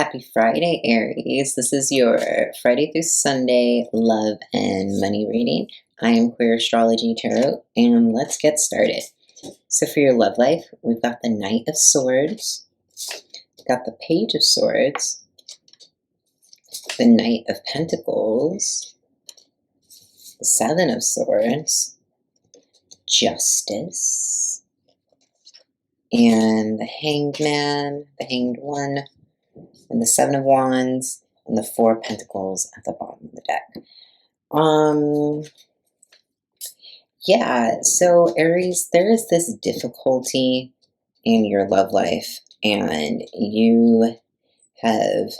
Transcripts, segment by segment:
Happy Friday, Aries. This is your Friday through Sunday love and money reading. I am Queer Astrology Tarot, and let's get started. So for your love life, we've got the Knight of Swords, we've got the Page of Swords, the Knight of Pentacles, the Seven of Swords, Justice, and the Hanged Man, the Hanged One, and the Seven of Wands, and the Four of Pentacles at the bottom of the deck. Yeah, so Aries, there is this difficulty in your love life, and you have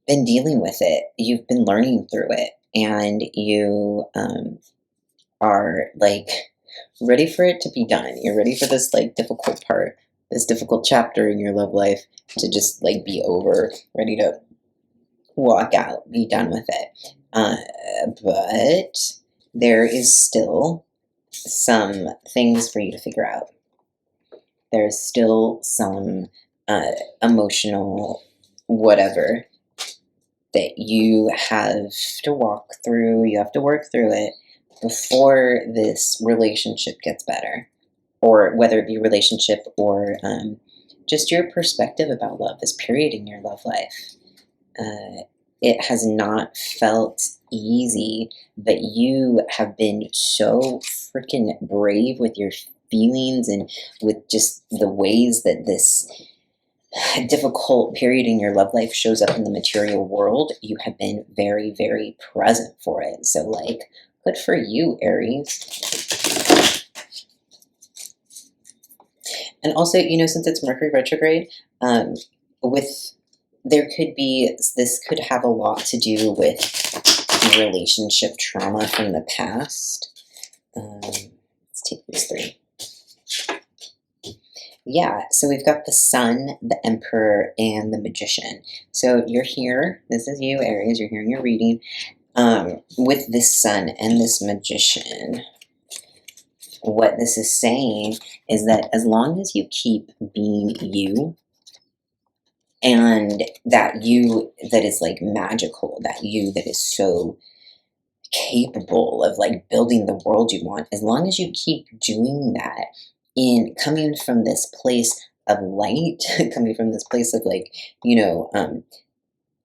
been dealing with it. You've been learning through it, and you are like ready for it to be done. You're ready for this like difficult part, this difficult chapter in your love life to just like be over, ready to walk out, be done with it. But there is still some things for you to figure out. There's still some emotional whatever that you have to walk through. You have to work through it before this relationship gets better, or whether it be relationship or just your perspective about love, this period in your love life. It has not felt easy, but you have been so freaking brave with your feelings and with just the ways that this difficult period in your love life shows up in the material world. You have been very, very present for it. So like, good for you, Aries. And also, you know, since it's Mercury retrograde, this could have a lot to do with relationship trauma from the past. Let's take these three. Yeah, so we've got the Sun, the Emperor, and the Magician. So you're here, this is you, Aries, you're here in your reading, with this Sun and this Magician. What this is saying is that as long as you keep being you, and that you that is like magical, that you that is so capable of like building the world you want, as long as you keep doing that in coming from this place of light, coming from this place of like, you know,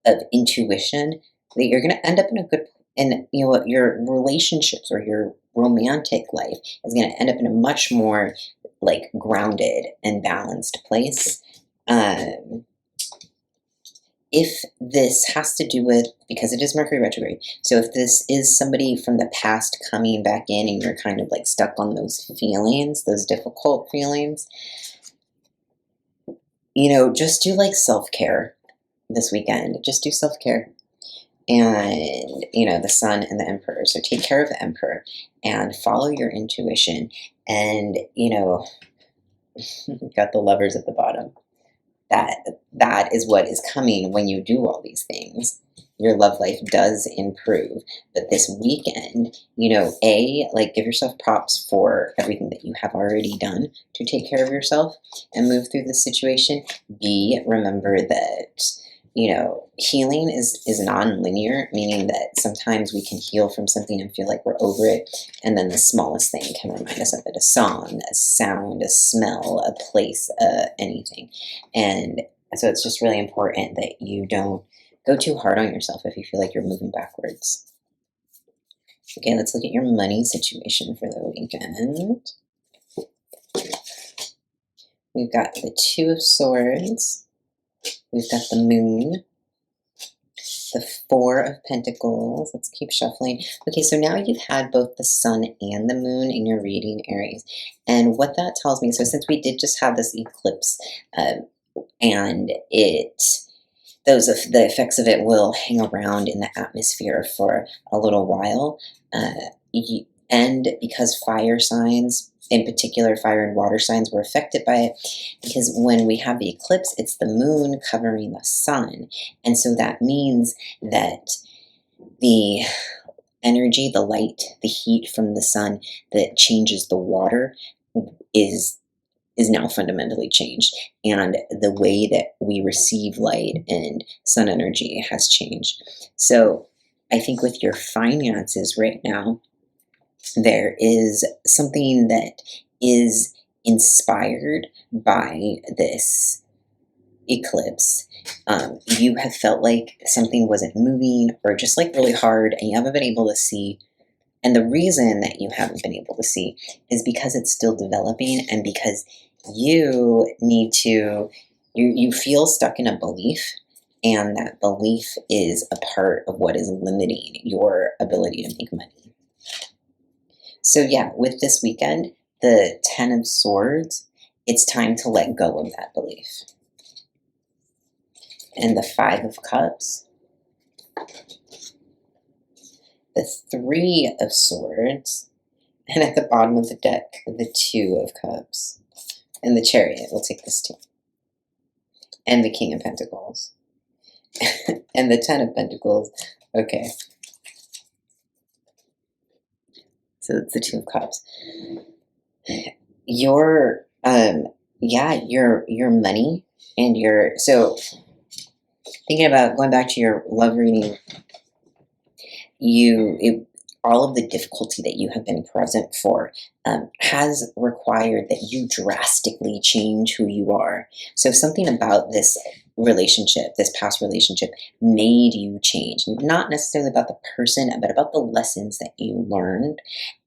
of intuition, that you're going to end up in a good, and you know what, your relationships or your romantic life is going to end up in a much more like grounded and balanced place. If this has to do with, because it is Mercury retrograde, so if this is somebody from the past coming back in and you're kind of like stuck on those feelings, those difficult feelings, you know, just do like self-care this weekend. Just do self-care. And, you know, the Sun and the Emperor. So take care of the Emperor and follow your intuition. And, you know, got the Lovers at the bottom. That is what is coming when you do all these things. Your love life does improve. But this weekend, you know, like give yourself props for everything that you have already done to take care of yourself and move through this situation. B, remember that, you know, healing is non-linear, meaning that sometimes we can heal from something and feel like we're over it, and then the smallest thing can remind us of it: a song, a sound, a smell, a place, anything. And so it's just really important that you don't go too hard on yourself if you feel like you're moving backwards. Okay, let's look at your money situation for the weekend. We've got the Two of Swords. We've got the Moon, the Four of Pentacles. Let's keep shuffling. Okay, so now you've had both the Sun and the Moon in your reading, Aries. And what that tells me, so since we did just have this eclipse, and the effects of it will hang around in the atmosphere for a little while, and because fire signs, in particular fire and water signs, were affected by it, because when we have the eclipse, it's the moon covering the sun, and so that means that the energy, the light, the heat from the sun that changes the water is is now fundamentally changed, and the way that we receive light and sun energy has changed. So I think with your finances right now, there is something that is inspired by this eclipse. You have felt like something wasn't moving or just like really hard, and you haven't been able to see. And the reason that you haven't been able to see is because it's still developing, and because you need to, you feel stuck in a belief, and that belief is a part of what is limiting your ability to make money. So yeah, with this weekend, the 10 of Swords, it's time to let go of that belief. And the 5 of Cups, the 3 of Swords, and at the bottom of the deck, the 2 of Cups, and the Chariot. We'll take this too. And the King of Pentacles. And the 10 of Pentacles. Okay. So it's the 2 of Cups. Your your money and your, so thinking about going back to your love reading, all of the difficulty that you have been present for has required that you drastically change who you are. So something about this relationship, this past relationship, made you change. Not necessarily about the person, but about the lessons that you learned.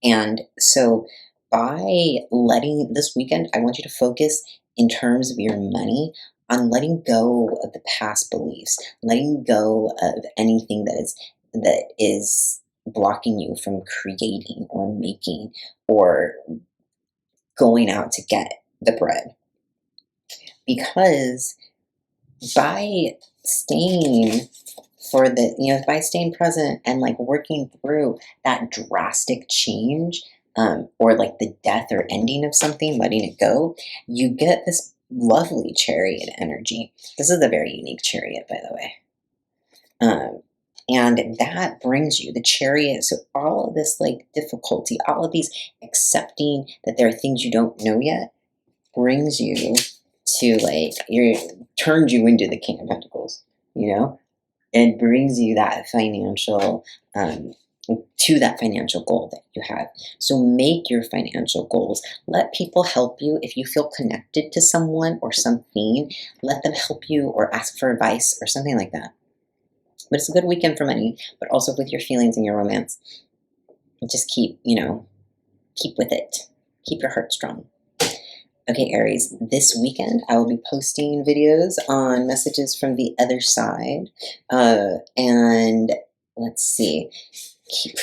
And so by letting this weekend, I want you to focus in terms of your money on letting go of the past beliefs, letting go of anything that is blocking you from creating or making or going out to get the bread. Because by staying by staying present and like working through that drastic change, or like the death or ending of something, letting it go, you get this lovely Chariot energy. This is a very unique Chariot, by the way. And that brings you the Chariot. So all of this like difficulty, all of these accepting that there are things you don't know yet, brings you to like, turns you into the King of Pentacles, and brings you that financial, to that financial goal that you have. So make your financial goals. Let people help you. If you feel connected to someone or something, let them help you or ask for advice or something like that. But it's a good weekend for money, but also with your feelings and your romance. Just keep with it. Keep your heart strong. Okay, Aries, this weekend I will be posting videos on messages from the other side. And let's see.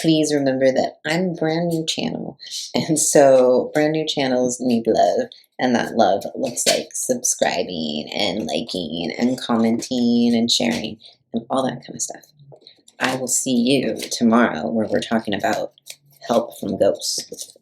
Please remember that I'm a brand new channel. And so brand new channels need love. And that love looks like subscribing and liking and commenting and sharing and all that kind of stuff. I will see you tomorrow where we're talking about help from ghosts.